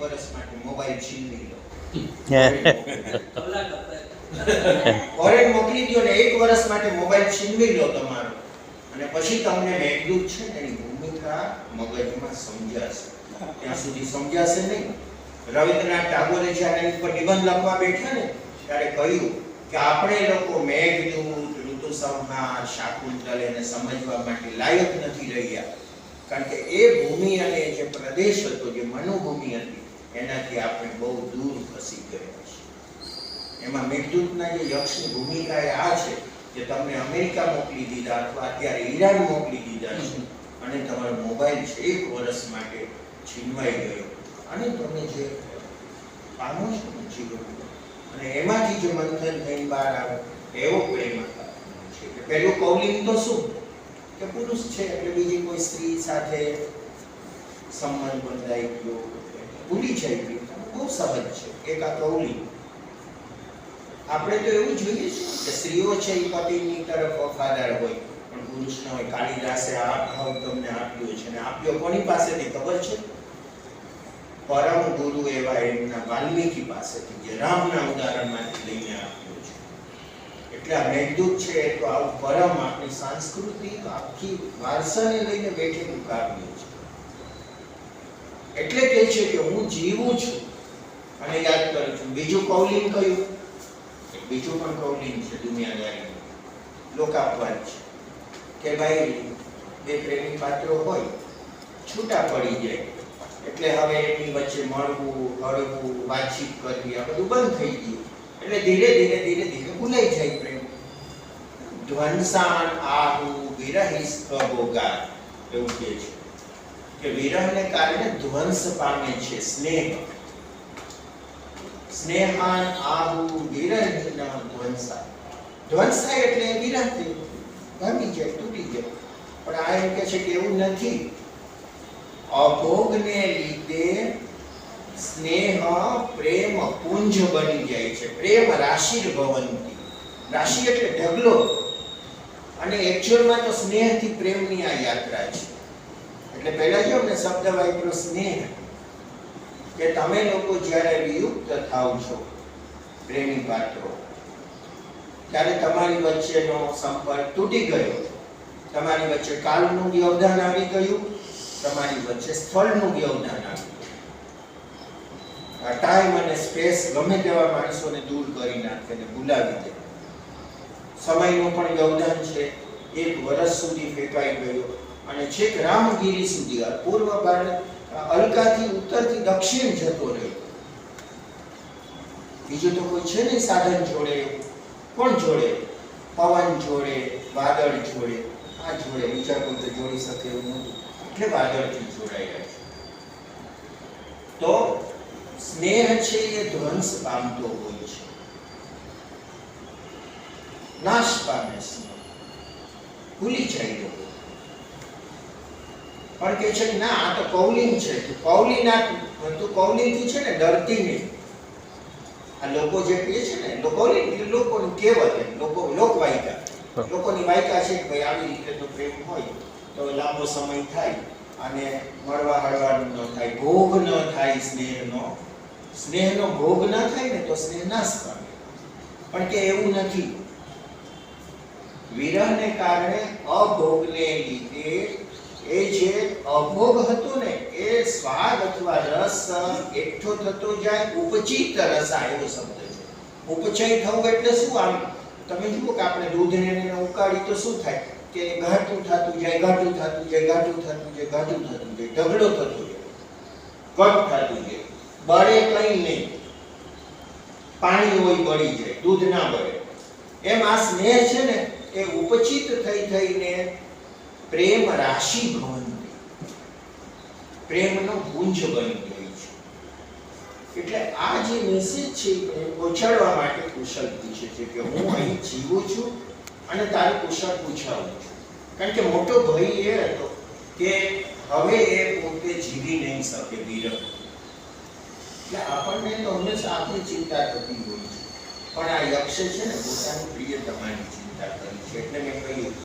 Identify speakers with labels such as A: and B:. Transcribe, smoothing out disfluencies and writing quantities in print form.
A: વર્ષ માટે મોબાઈલ છીનવી લો, ફોરેન મોકલી દો ને 1 વર્ષ માટે મોબાઈલ છીનવી લો તમારો, અને પછી તમને મેઘદૂત છે ને એની ભૂમિકા મગજમાં સમજાશે. ત્યાં સુધી સમજાશે નહીં. રવિન્દ્રનાથ ટાગોરે જ્યારે એની પર નિબંધ લખવા બેઠા ને ત્યારે કહ્યું કે આપણે લોકો મેઘદૂત, ઋતુસંહાર, શાકુંતલેને સમજવા માટે લાયક નથી રહ્યા, કારણ કે એ ભૂમિ અને જે પ્રદેશ હતો, જે મનોભૂમિ હતી, એનાથી આપણે બહુ દૂર ખસી ગયા છીએ. એમાં મેઘદૂતના જે યક્ષની ભૂમિકા એ આ છે કે તમને અમેરિકા મોકલી દીધા અથવા અત્યારે ઈરાન મોકલી દીધા છે, અને તમારો મોબાઈલ છે 1 વર્ષ માટે છીનવાઈ ગયો, અને તમે જે પામો છો ને જીવન, અને એમાંથી જે મંથન થઈને બહાર આવે એવો પ્રેમ છે. પહેલું કૌલિંગ તો શું કે પુરુષ છે એટલે બીજી કોઈ સ્ત્રી સાથે સંબંધ બંધાઈ ગયો, ભૂલી જાય ગઈ, બહુ સહજ છે. એક આ કૌલિંગ. આપણે તો એવું જોઈએ છે કે સ્ત્રીઓ છે એ પતિની તરફ વફાદાર હોય, પણ પુરુષ ન હોય. કાલિદાસે આ ભાવ તમને આપ્યો છે, અને આપ્યો કોની પાસેથી ખબર છે? પરમ ગુરુ એવા એમના વાલ્મીકી પાસેથી, જે રામના ઉદાહરણમાંથી લઈને આપ્યો છે. એટલે આ મેઘદૂત છે તો આવું પરમ આપણી સાંસ્કૃતિક આખી વારસાને લઈને બેઠેલું કાવ્ય છે. એટલે કહે છે કે હું જીવું છું અને યાદ કરું છું. બીજું કૌલિંગ કયું? બીજું પણ કૌલિંગ છે દુનિયાદારી, લોકાપવાદ છે કે ભાઈ બે પ્રેમી પાત્રો હોય, છૂટા પડી જાય એટલે હવે એમની વચ્ચે મળવું, હળવું, વાતચીત કરવી આ બધું બંધ થઈ ગયું, એટલે ધીરે ધીરે ભૂલાઈ જાય પ્રેમ. ધ્વંસાન આહુ વિરહિસ્થ ભોગા, એવું કહે છે કે વિરહને કારણે ધ્વંસ પામે છે સ્નેહ. સ્નેહાન આહુ વિરહિન ધ્વંસા. ધ્વંસા એટલે વિરહથી ભાંગી જાય, તૂટી જાય. પણ આ એમ કહે છે કે એવું નથી. અભોગને લીધે સ્નેહ પ્રેમ પુંજ બની જાય છે. પ્રેમ રાશિ ભવંતી. રાશિ એટલે ઢગલો, અને એકચ્યુઅલમાં તો સ્નેહથી પ્રેમની આ યાત્રા છે. એટલે પહેલા જો ને શબ્દ વાપર્યો સ્નેહ, કે તમે લોકો જ્યારે વિયુક્ત થાવ છો પ્રેમી પાત્રો, ત્યારે તમારી વચ્ચેનો સંપર્ક તૂટી ગયો, તમારી વચ્ચે કાળનું વ્યવધાન આવી ગયું, તમારી વચ્ચે સ્થળનું વ્યવધાન આવી ગયું. આ ટાઈમ અને સ્પેસ ગમે તેવા માણસોને દૂર કરી નાખે ને ભૂલાવી દે. સમયનું પણ વ્યવધાન છે. 1 વર્ષ સુધી ફેંકાઈ ગયો, અને છેક રામગીરી સુધી, પૂર્વ ભારત અલકાથી ઉત્તરથી દક્ષિણ જતો રહ્યો. બીજું તો કોઈ છે નહીં સાધન જોડે. કોણ જોડે? પવન જોડે, વાદળ જોડે. આ જોડે, બીજા કોઈ તો જોડી શકે એવું નહોતું, એટલે વાદળથી જોડાયા છે. તો સ્નેહ છે એ ધ્વંસ પામતો હોય છે, નાશ પામે છે, ભૂલી જાય લોકો. પણ કે છે ના આ તો કૌલિંગ છે, કૌલિંગથી છે ને ડરતી નહીં. આ લોકો જે કહે છે ને કૌલિંગ, લોકોની કહેવત, લોકવાયકા, લોકોની વાયકા છે કે ભાઈ આવી રીતે તો પ્રેમ હોય તો લાંબો સમય થાય અને મળવા હળવાનું ન થાય, ભોગ ન થાય સ્નેહનો ભોગ ન થાય ને તો સ્નેહ નાશ પામે. પણ કે એવું નથી. વિરહને કારણે અભોગને લીધે એ જે અભોગ હતો ને એ સ્વાદ અથવા રસ એકઠો થતો જાય. ઉપચિત રસ, એવો શબ્દ છે. ઉપચય થવું એટલે શું? આમ તમે જુઓ કે આપણે દૂધને ઉકાળી તો શું થાય કે ઘાટું થતું જાય, ઘાટું થતું જાય, ઘાટું થતું જાય, ઘાટું થતું જાય, ઢગલો થતો જાય, ઘટ થતું જાય. બળે કંઈ નહીં, પાણી હોય બળી જાય, દૂધ ના બળે. એમ આ સ્નેહ છે ને એ ઉપચિત થઈને પ્રેમ રાશિ ભવંતી, પ્રેમનો પુંજ બની ગઈ છે. એટલે આ જે મેસેજ છે એ પહોંચાડવા માટે કુશલ પૂછે છે કે હું અહીં જીવું છું અને તારું કુશળ પૂછાવું છું. કારણ કે મોટો ભય એ હતો કે હવે એ પોતે જીવી નહીં શકે વિરહ. એટલે આપણને તો હંમેશા આપણી ચિંતા થતી હોય છે, પણ આ યક્ષ છે ને પોતાની પ્રિયતમાની ચિંતા કરી છે. એટલે મેં કહ્યું